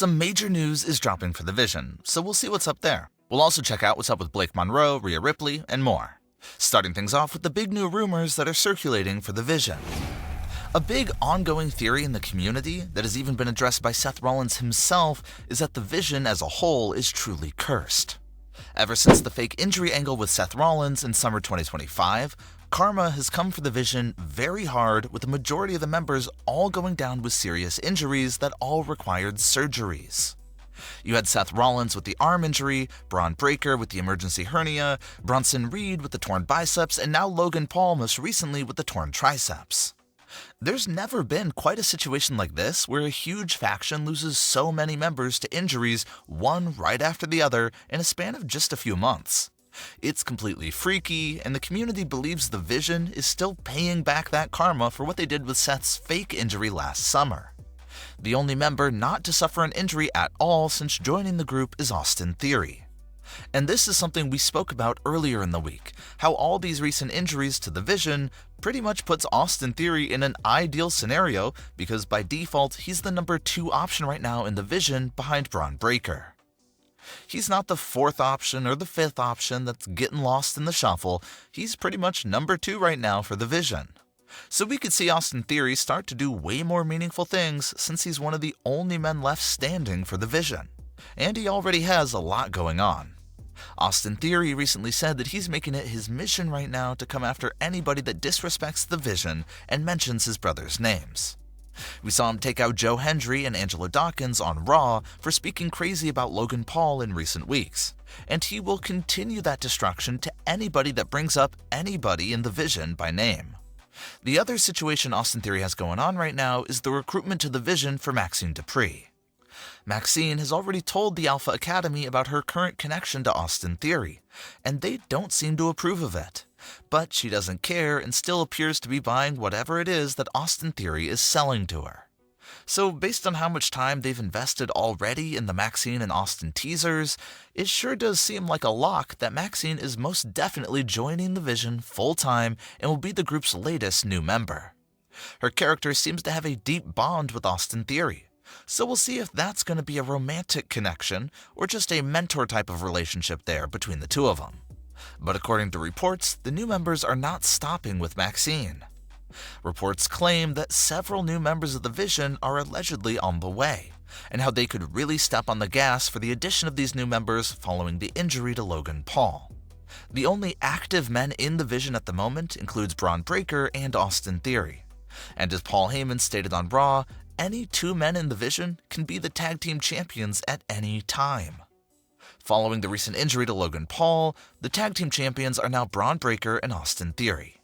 Some major news is dropping for the Vision, so we'll see what's up there. We'll also check out what's up with Blake Monroe, Rhea Ripley, and more. Starting things off with the big new rumors that are circulating for the Vision. A big ongoing theory in the community that has even been addressed by Seth Rollins himself is that the Vision as a whole is truly cursed. Ever since the fake injury angle with Seth Rollins in summer 2025, karma has come for the Vision very hard, with the majority of the members all going down with serious injuries that all required surgeries. You had Seth Rollins with the arm injury, Braun Breaker with the emergency hernia, Bronson Reed with the torn biceps, and now Logan Paul most recently with the torn triceps. There's never been quite a situation like this where a huge faction loses so many members to injuries, one right after the other, in a span of just a few months. It's completely freaky, and the community believes the Vision is still paying back that karma for what they did with Seth's fake injury last summer. The only member not to suffer an injury at all since joining the group is Austin Theory. And this is something we spoke about earlier in the week, how all these recent injuries to the Vision pretty much puts Austin Theory in an ideal scenario because by default he's the number 2 option right now in the Vision behind Braun Breaker. He's not the 4th option or the 5th option that's getting lost in the shuffle, he's pretty much number 2 right now for the Vision. So we could see Austin Theory start to do way more meaningful things since he's one of the only men left standing for the Vision. And he already has a lot going on. Austin Theory recently said that he's making it his mission right now to come after anybody that disrespects the Vision and mentions his brothers' names. We saw him take out Joe Hendry and Angelo Dawkins on Raw for speaking crazy about Logan Paul in recent weeks, and he will continue that destruction to anybody that brings up anybody in the Vision by name. The other situation Austin Theory has going on right now is the recruitment to the Vision for Maxxine Dupri. Maxxine has already told the Alpha Academy about her current connection to Austin Theory, and they don't seem to approve of it. But she doesn't care and still appears to be buying whatever it is that Austin Theory is selling to her. So based on how much time they've invested already in the Maxxine and Austin teasers, it sure does seem like a lock that Maxxine is most definitely joining the Vision full-time and will be the group's latest new member. Her character seems to have a deep bond with Austin Theory, so we'll see if that's going to be a romantic connection or just a mentor type of relationship there between the two of them. But according to reports, the new members are not stopping with Maxxine. Reports claim that several new members of the Vision are allegedly on the way, and how they could really step on the gas for the addition of these new members following the injury to Logan Paul. The only active men in the Vision at the moment includes Braun Breaker and Austin Theory. And as Paul Heyman stated on Raw, any 2 men in the Vision can be the tag team champions at any time. Following the recent injury to Logan Paul, the tag team champions are now Braun Breaker and Austin Theory.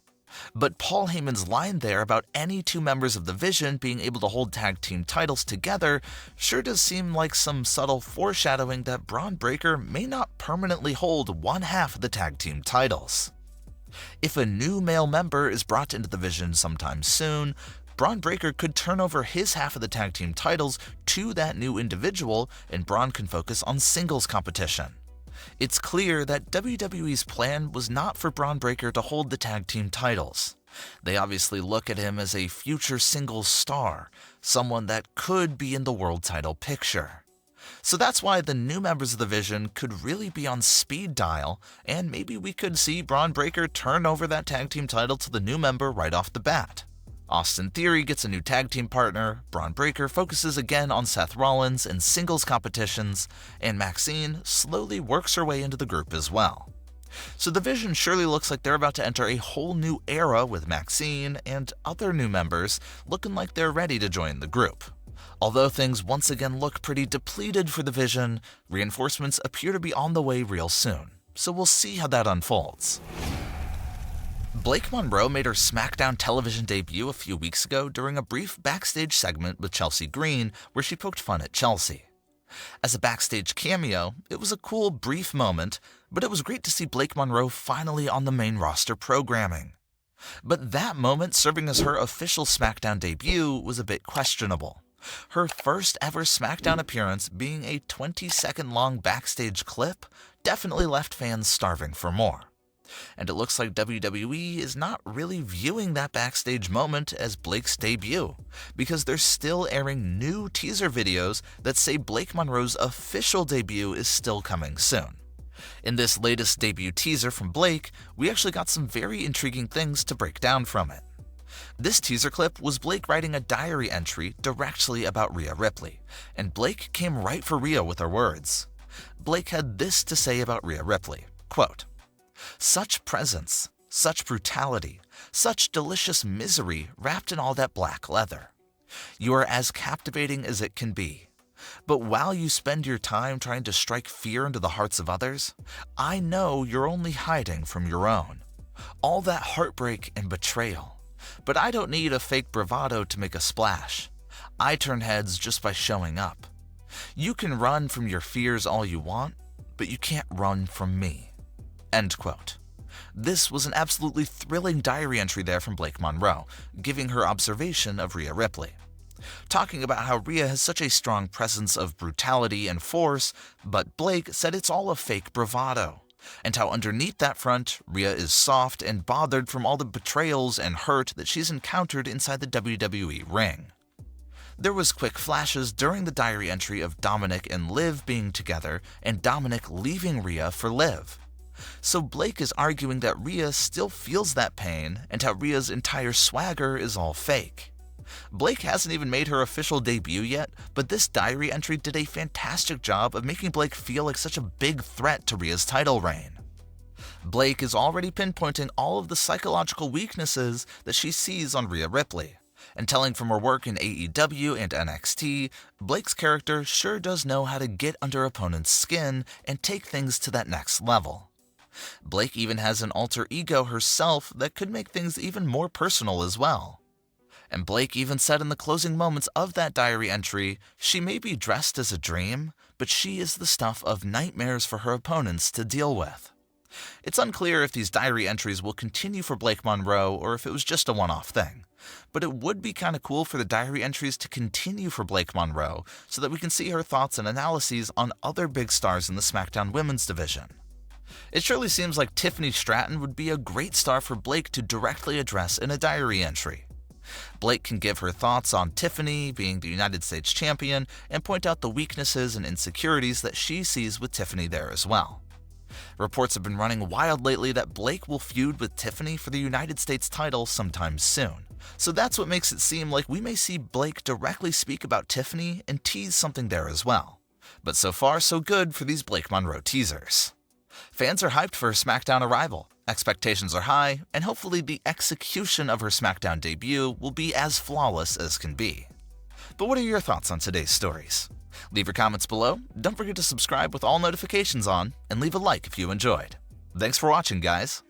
But Paul Heyman's line there about any 2 members of the Vision being able to hold tag team titles together sure does seem like some subtle foreshadowing that Braun Breaker may not permanently hold one half of the tag team titles. If a new male member is brought into the Vision sometime soon, Braun Breaker could turn over his half of the tag team titles to that new individual, and Braun can focus on singles competition. It's clear that WWE's plan was not for Braun Breaker to hold the tag team titles. They obviously look at him as a future singles star, someone that could be in the world title picture. So that's why the new members of the Vision could really be on speed dial, and maybe we could see Braun Breaker turn over that tag team title to the new member right off the bat. Austin Theory gets a new tag team partner, Braun Breaker focuses again on Seth Rollins and singles competitions, and Maxxine slowly works her way into the group as well. So the Vision surely looks like they're about to enter a whole new era with Maxxine and other new members looking like they're ready to join the group. Although things once again look pretty depleted for the Vision, reinforcements appear to be on the way real soon, so we'll see how that unfolds. Blake Monroe made her Smackdown television debut a few weeks ago during a brief backstage segment with Chelsea Green where she poked fun at Chelsea. As a backstage cameo, it was a cool, brief moment, but it was great to see Blake Monroe finally on the main roster programming. But that moment serving as her official Smackdown debut was a bit questionable. Her first ever Smackdown appearance being a 20-second long backstage clip definitely left fans starving for more. And it looks like WWE is not really viewing that backstage moment as Blake's debut, because they're still airing new teaser videos that say Blake Monroe's official debut is still coming soon. In this latest debut teaser from Blake, we actually got some very intriguing things to break down from it. This teaser clip was Blake writing a diary entry directly about Rhea Ripley, and Blake came right for Rhea with her words. Blake had this to say about Rhea Ripley, quote, "Such presence, such brutality, such delicious misery wrapped in all that black leather. You are as captivating as it can be. But while you spend your time trying to strike fear into the hearts of others, I know you're only hiding from your own. All that heartbreak and betrayal. But I don't need a fake bravado to make a splash. I turn heads just by showing up. You can run from your fears all you want, but you can't run from me." End quote. This was an absolutely thrilling diary entry there from Blake Monroe, giving her observation of Rhea Ripley. Talking about how Rhea has such a strong presence of brutality and force, but Blake said it's all a fake bravado, and how underneath that front, Rhea is soft and bothered from all the betrayals and hurt that she's encountered inside the WWE ring. There was quick flashes during the diary entry of Dominic and Liv being together and Dominic leaving Rhea for Liv. So Blake is arguing that Rhea still feels that pain and how Rhea's entire swagger is all fake. Blake hasn't even made her official debut yet, but this diary entry did a fantastic job of making Blake feel like such a big threat to Rhea's title reign. Blake is already pinpointing all of the psychological weaknesses that she sees on Rhea Ripley. And telling from her work in AEW and NXT, Blake's character sure does know how to get under opponents' skin and take things to that next level. Blake even has an alter ego herself that could make things even more personal as well. And Blake even said in the closing moments of that diary entry, she may be dressed as a dream, but she is the stuff of nightmares for her opponents to deal with. It's unclear if these diary entries will continue for Blake Monroe or if it was just a one-off thing. But it would be kind of cool for the diary entries to continue for Blake Monroe so that we can see her thoughts and analyses on other big stars in the SmackDown women's division. It surely seems like Tiffany Stratton would be a great star for Blake to directly address in a diary entry. Blake can give her thoughts on Tiffany being the United States champion and point out the weaknesses and insecurities that she sees with Tiffany there as well. Reports have been running wild lately that Blake will feud with Tiffany for the United States title sometime soon. So that's what makes it seem like we may see Blake directly speak about Tiffany and tease something there as well. But so far so good for these Blake Monroe teasers. Fans are hyped for her SmackDown arrival, expectations are high, and hopefully the execution of her SmackDown debut will be as flawless as can be. But what are your thoughts on today's stories? Leave your comments below, don't forget to subscribe with all notifications on, and leave a like if you enjoyed. Thanks for watching, guys.